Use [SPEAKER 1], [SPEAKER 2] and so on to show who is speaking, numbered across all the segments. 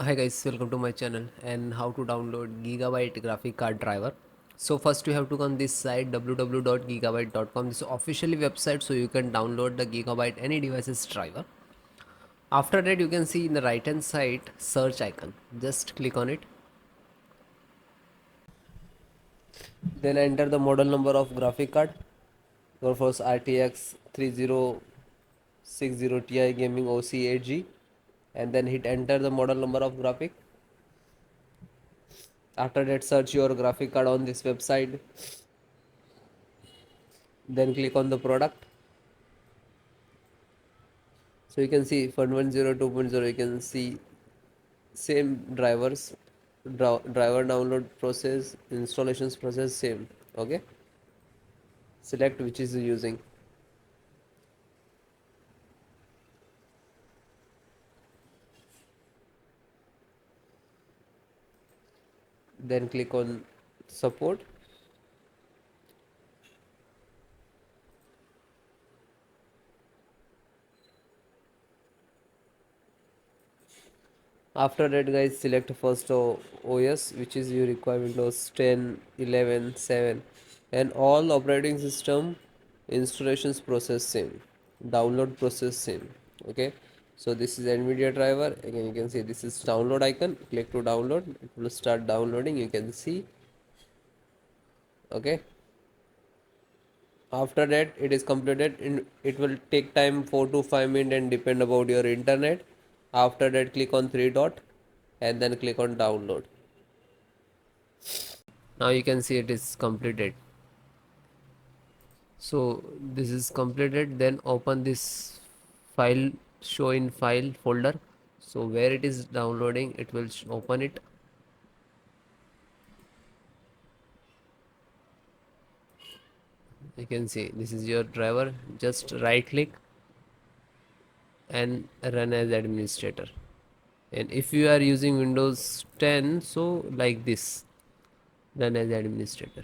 [SPEAKER 1] Hi guys, welcome to my channel and how to download Gigabyte graphic card driver. So first you have to go on this site www.gigabyte.com. This is officially website, so you can download the Gigabyte any devices driver. After that you can see in the right hand side search icon. Just click on it. Then enter the model number of graphic card. GeForce RTX 3060 Ti Gaming OC8G, and then hit enter the model number of graphic. After that search your graphic card on this website, then click on the product. So you can see for 1.0 2.0 you can see same drivers, driver download process, installations process same. Okay, select which is using, then click on support. After that guys, select first OS which is you require, Windows 10, 11, 7, and all operating system installations process same, download process same. Okay, so this is NVIDIA driver. Again you can see this is download icon, click to download, it will start downloading, you can see. Okay, after that it is completed, and it will take time 4 to 5 minutes and depend about your internet. After that click on three dot and then click on download. Now you can see it is completed. So this is completed, then open this file, show in file folder. So where it is downloading, it will open it. You can see this is your driver. Just right click and run as administrator. And if you are using Windows 10, so like this, run as administrator.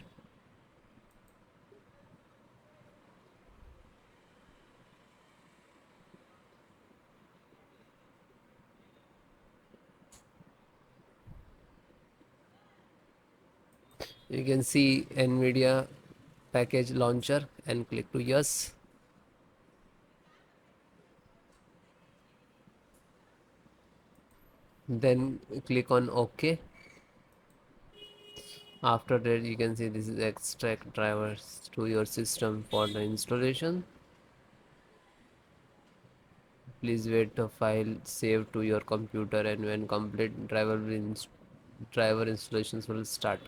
[SPEAKER 1] You can see NVIDIA package launcher and click to yes. Then click on OK. After that you can see this is extract drivers to your system for the installation. Please wait the file save to your computer, and when complete, driver installations will start.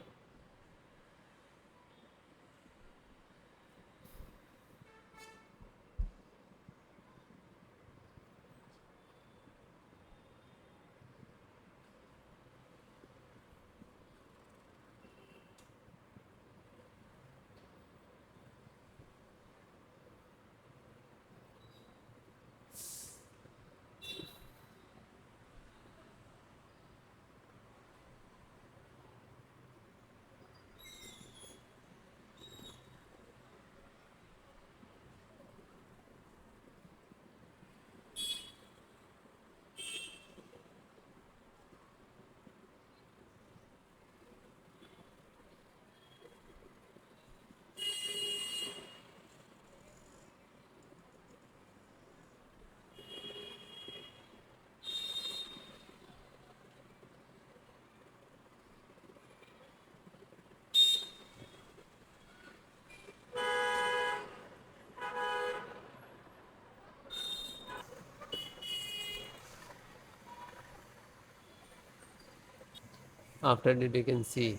[SPEAKER 1] After that you can see.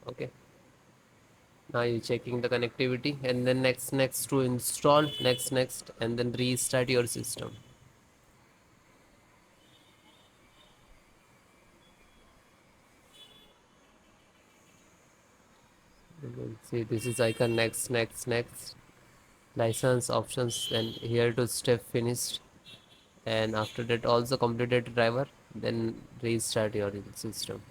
[SPEAKER 1] Okay, now you're checking the connectivity, and then next to install, next, and then restart your system. You can see this is icon, next, license options, and here to step finished. And after that also completed driver, then restart your system.